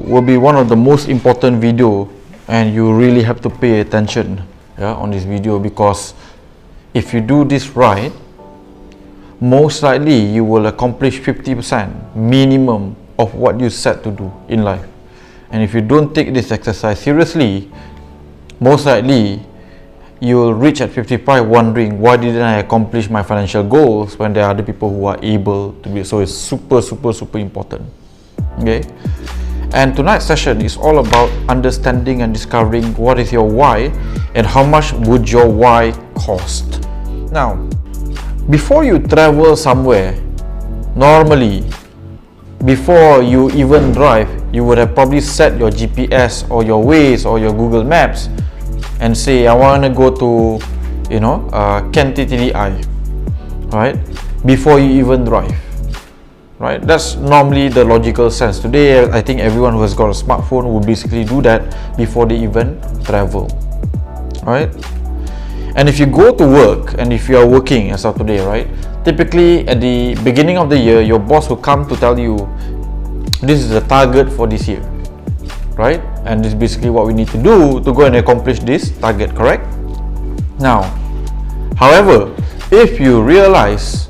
will be one of the most important video, and you really have to pay attention on this video, because if you do this right, most likely you will accomplish 50% minimum of what you set to do in life. And if you don't take this exercise seriously, most likely you will reach at 55 wondering, why didn't I accomplish my financial goals when there are other people who are able to do it. So it's super important. Okay, and tonight's session is all about understanding and discovering what is your why and how much would your why cost. Now, before you travel somewhere, normally before you even drive, you would have probably set your GPS or your Waze or your Google Maps and say, I want to go to KTTDI, right, before you even drive, right? That's normally the logical sense. Today I think everyone who has got a smartphone will basically do that before they even travel, right? And if you go to work, and if you are working as of today, right, typically at the beginning of the year, your boss will come to tell you, this is the target for this year, right? And this is basically what we need to do to go and accomplish this target, correct? Now, however, if you realize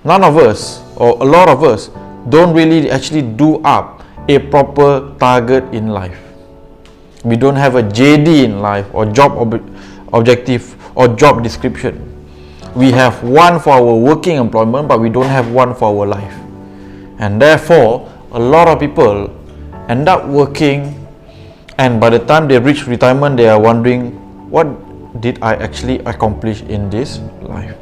none of us, or a lot of us, don't really actually do up a proper target in life. We don't have a JD in life, or job objective, or job description. We have one for our working employment, but we don't have one for our life. And therefore, a lot of people end up working, and by the time they reach retirement, they are wondering, what did I actually accomplish in this life?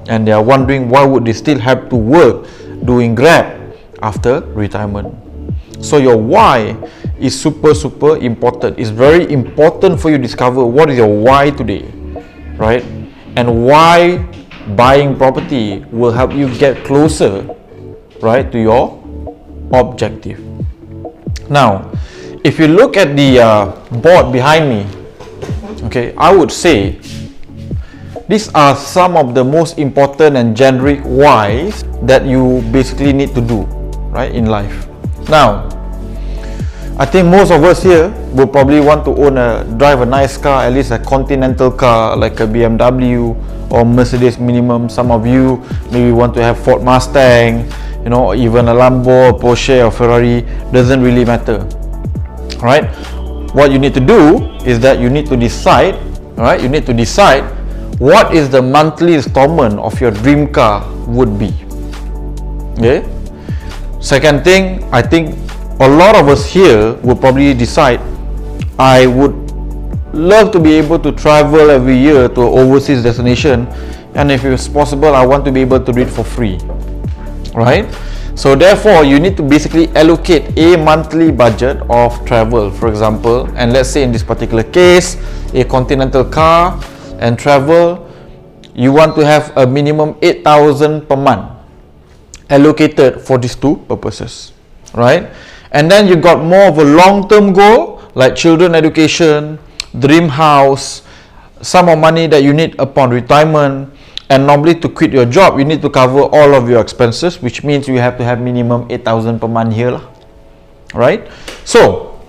And they are wondering, why would they still have to work doing Grab after retirement? So your why is super important. It's very important for you to discover what is your why today, right? And why buying property will help you get closer, right, to your objective. Now, if you look at the board behind me, okay, I would say these are some of the most important and generic whys that you basically need to do, right, in life. Now, I think most of us here will probably want to drive a nice car, at least a continental car like a BMW or Mercedes minimum. Some of you maybe want to have Ford Mustang, or even a Lambo, Porsche or Ferrari. Doesn't really matter, right? What you need to do is that you need to decide, right? You need to decide what is the monthly installment of your dream car would be. Okay. Second thing, I think a lot of us here will probably decide, I would love to be able to travel every year to an overseas destination, and if it's possible, I want to be able to do it for free, right? So therefore, you need to basically allocate a monthly budget of travel, for example, and let's say in this particular case, a continental car and travel, you want to have a minimum 8,000 per month allocated for these two purposes, right? And then you got more of a long-term goal like children education, dream house, sum of money that you need upon retirement, and normally to quit your job you need to cover all of your expenses, which means you have to have minimum 8,000 per month here, right? So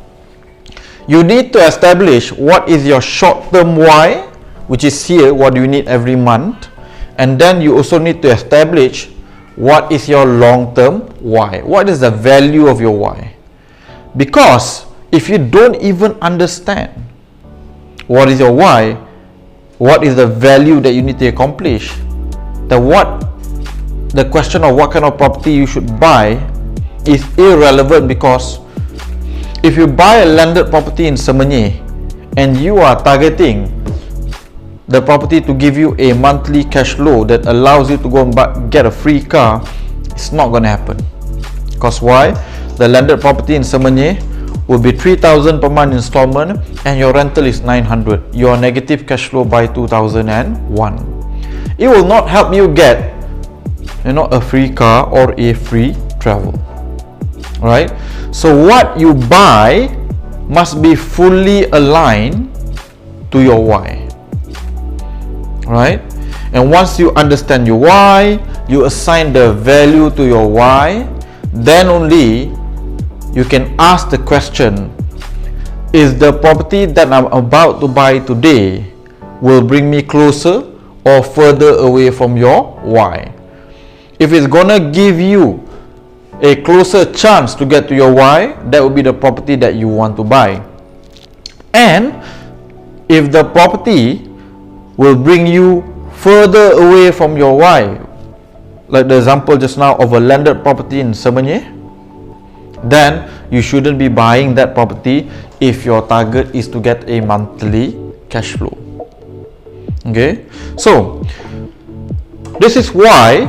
you need to establish what is your short-term why, which is here, what do you need every month, and then you also need to establish what is your long-term why. What is the value of your why? Because if you don't even understand what is your why, what is the value that you need to accomplish, the question of what kind of property you should buy is irrelevant. Because if you buy a landed property in Semenyih and you are targeting the property to give you a monthly cash flow that allows you to go and get a free car, it's not going to happen. Because why? The landed property in Semenyih will be 3,000 per month installment, and your rental is 900. Your negative cash flow by 2001. It will not help you get, a free car or a free travel, right? So what you buy must be fully aligned to your why, right? And once you understand your why, you assign the value to your why, then only you can ask the question, is the property that I'm about to buy today will bring me closer or further away from your why? If it's gonna give you a closer chance to get to your why, that will be the property that you want to buy. And if the property will bring you further away from your why, like the example just now of a landed property in Semenye, then you shouldn't be buying that property if your target is to get a monthly cash flow. Okay, so this is why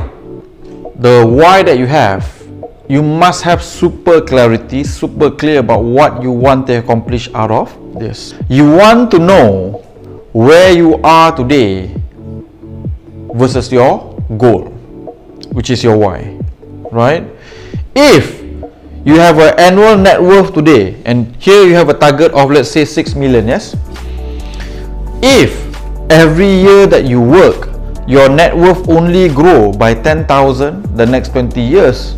the why that you have, you must have super clarity, super clear about what you want to accomplish out of this. You want to know where you are today versus your goal, which is your why, right? If you have an annual net worth today, and here you have a target of, let's say, 6 million, yes? If every year that you work, your net worth only grow by 10,000 the next 20 years,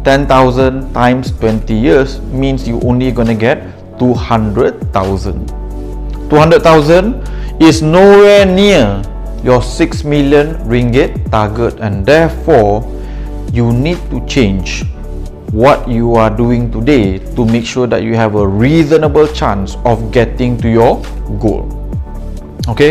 10,000 times 20 years means you only gonna get 200,000. 200,000 is nowhere near your 6 million ringgit target, and therefore you need to change what you are doing today to make sure that you have a reasonable chance of getting to your goal. Okay,